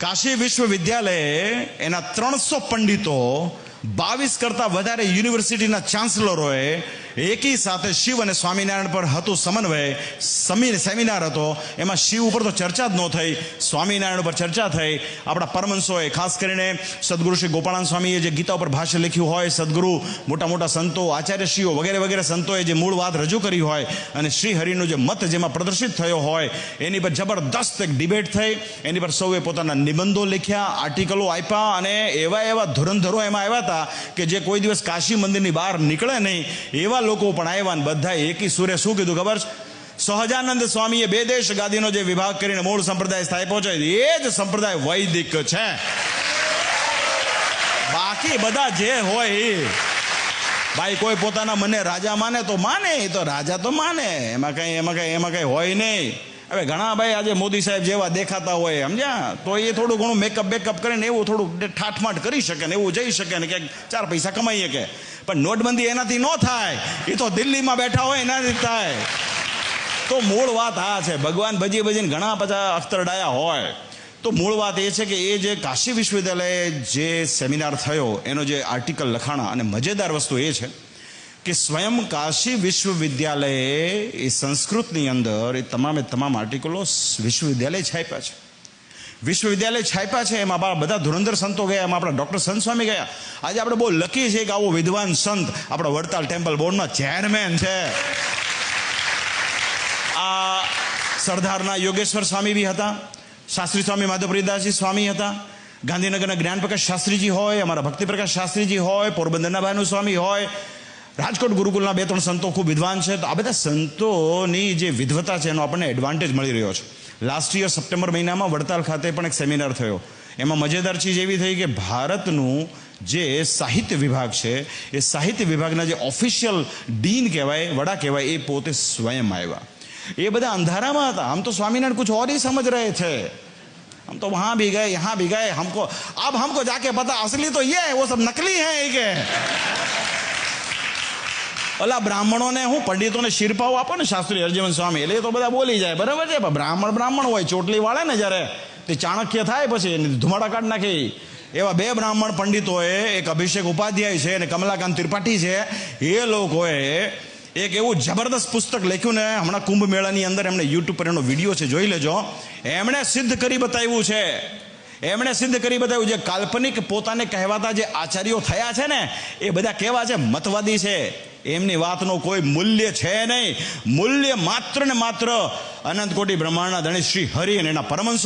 કાશી વિશ્વવિદ્યાલય એના 300 પંડિતો 22 કરતા વધારે યુનિવર્સિટીના ચાન્સલરોએ એકી સાથે શિવ અને સ્વામિનારાયણ પર હતું સમન્વય સેમિનાર હતો. એમાં શિવ ઉપર તો ચર્ચા જ ન થઈ, સ્વામિનારાયણ ઉપર ચર્ચા થઈ. આપણા પરમહંસોએ ખાસ કરીને સદગુરુ શ્રી ગોપાળાનંદ સ્વામીએ જે ગીતા ઉપર ભાષ્ય લખ્યું હોય, સદગુરુ મોટા મોટા સંતો આચાર્યશ્રીઓ વગેરે વગેરે સંતોએ જે મૂળ વાત રજૂ કરી હોય અને શ્રી હરિનો જે મત જેમાં પ્રદર્શિત થયો હોય એની પર જબરદસ્ત એક ડિબેટ થઈ. એની પર સૌએ પોતાના નિબંધો લખ્યા, આર્ટિકલો આપ્યા અને એવા ધુરંધરો એમાં આવ્યા હતા કે જે કોઈ દિવસ કાશી મંદિરની બહાર નીકળે નહીં એવા લોકો પણ આવ્યા. ને બધા એકી સુરે શું કીધું ખબર છે? સહજાનંદ સ્વામીએ 2 દેશ ગાદીનો જે વિભાગ કરીને મૂળ સંપ્રદાય સ્થાપ્યો છે એ જ સંપ્રદાય વૈદિક છે. બાકી બધા જે હોય એ ભાઈ કોઈ પોતાના મને રાજા માને તો માને, એ તો રાજા તો માને, એમાં કઈ હોય નહીં. હવે ઘણા ભાઈ આજે મોદી સાહેબ જેવા દેખાતા હોય સમજ્યા, તો એ થોડું ઘણું મેકઅપ કરીને એવું થોડું ઠાઠમાટ કરી શકે ને એવું જઈ શકે ને ક્યાંક 4 પૈસા કમાઈ શકે. પણ નોટબંધી એનાથી ન થાય, એ તો દિલ્હીમાં બેઠા હોય એનાથી થાય. તો મૂળ વાત આ છે, ભગવાન ભજીને ઘણા બધા અખ્તરડાયા હોય, તો મૂળ વાત એ છે કે એ જે કાશી વિશ્વવિદ્યાલયે જે સેમિનાર થયો એનો જે આર્ટિકલ લખાણા, અને મજેદાર વસ્તુ એ છે કે સ્વયં કાશી વિશ્વવિદ્યાલયે એ સંસ્કૃતની અંદર એ તમામ આર્ટિકલો વિશ્વવિદ્યાલય છાપ્યા છે. વિશ્વવિદ્યાલય છાપ્યા છે. એમાં બધા ધુરંધર સંતો ગયા, એમાં આપણા ડૉક્ટર સંત સ્વામી ગયા. આજે આપણે બહુ લકી છે કે આવો વિદ્વાન સંત આપણા વડતાલ ટેમ્પલ બોર્ડના ચેરમેન છે. આ સરદારના યોગેશ્વર સ્વામી બી હતા, શાસ્ત્રી સ્વામી માધવપ્રિયદાસજી સ્વામી હતા, ગાંધીનગરના જ્ઞાનપ્રકાશ શાસ્ત્રીજી હોય, અમારા ભક્તિપ્રકાશ શાસ્ત્રીજી હોય, પોરબંદરના ભાનુ સ્વામી હોય, રાજકોટ ગુરુકુલના 2-3 સંતો ખૂબ વિદ્વાન છે. તો આ બધા સંતોની જે વિદ્વતા છે એનો આપણને એડવાન્ટેજ મળી રહ્યો છે. લાસ્ટ યર સપ્ટેમ્બર મહિનામાં વડતાલ ખાતે પણ એક સેમિનાર થયો. એમાં મજેદાર ચીજ એવી થઈ કે ભારતનું જે સાહિત્ય વિભાગ છે એ સાહિત્ય વિભાગના જે ઓફિશિયલ ડીન કહેવાય, વડા કહેવાય, એ પોતે સ્વયં આવ્યા. એ બધા અંધારામાં હતા. हम तो स्वामीनारायण कुछ और ही समझ रहे थे, हम तो वहाँ भी गए यहाँ भी गए, हमको जाके पता असली तो ये है, वो सब नकली है के. ઓલા બ્રાહ્મણોને હું પંડિતોને શિરપાઓ આપો ને શાસ્ત્રી હરજીવન સ્વામી, એટલે એ તો બધા બોલી જાય, બરાબર છે. બ્રાહ્મણ હોય, ચોટલી વાળે ને જ્યારે તે ચાણક્ય થાય પછી ધુમાડા કાઢ નાખી. એવા 2 બ્રાહ્મણ પંડિતોએ, એક અભિષેક ઉપાધ્યાય છે અને કમલાકાંત ત્રિપાઠી છે, એ લોકોએ એક એવું જબરદસ્ત પુસ્તક લખ્યું ને, હમણાં કુંભ મેળાની અંદર એમણે યુટ્યુબ પર એનો વિડીયો છે, જોઈ લેજો. એમણે સિદ્ધ કરી બતાવ્યું છે, જે કાલ્પનિક પોતાને કહેવાતા જે આચાર્યો થયા છે ને એ બધા કેવા છે? મતવાદી છે. એમની વાતનો કોઈ મૂલ્ય છે નહીં. મૂલ્ય માત્ર ને માત્ર અનંત કોટી બ્રહ્માંડના ધણી શ્રી હરિ અને એના પરમહંસો